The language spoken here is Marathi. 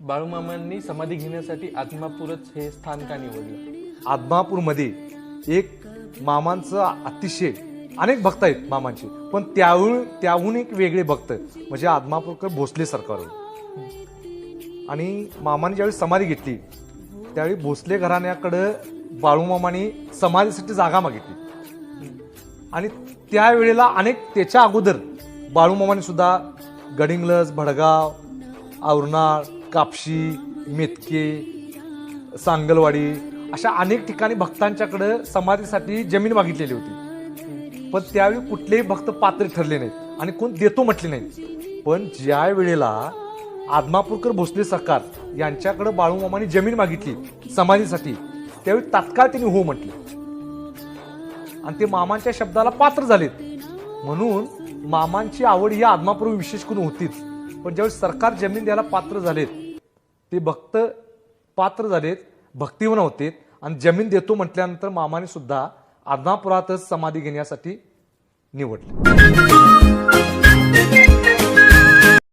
बाळूमामांनी समाधी घेण्यासाठी आत्मापूरच हे स्थान का निवडलं? आदमापूरमध्ये एक मामांचं अतिशय अनेक भक्त आहेत मामांचे, पण त्याहून एक वेगळे भक्त म्हणजे आदमापूरकर भोसले सरकारवर. आणि मामाने ज्यावेळी समाधी घेतली त्यावेळी भोसले घराण्याकडं बाळूमामाने समाधीसाठी जागा मागितली. आणि त्यावेळेला त्याच्या अगोदर बाळूमामाने सुद्धा गडिंग्लज, भडगाव, औरनाळ, कापशी, मेतके, सांगलवाडी अशा अनेक ठिकाणी भक्तांच्याकडे समाधीसाठी जमीन मागितलेली होती. पण त्यावेळी कुठलेही भक्त पात्र ठरले नाहीत आणि कोण देतो म्हटले नाहीत. पण ज्या वेळेला आदमापूरकर भोसले सरकार यांच्याकडे बाळूमामाने जमीन मागितली समाधीसाठी त्यावेळी तात्काळ त्यांनी हो म्हटले आणि ते मामांच्या शब्दाला पात्र झालेत. म्हणून मामांची आवड ही आदमापूर विशेष करून होतीच. पण ज्यावेळी सरकार जमीन द्यायला पात्र झालेत ते भक्त पात्र झालेत, भक्तिवन होते आणि जमीन देतो म्हटल्यानंतर मामाने सुद्धा आदमापुरातच समाधी घेण्यासाठी निवडले.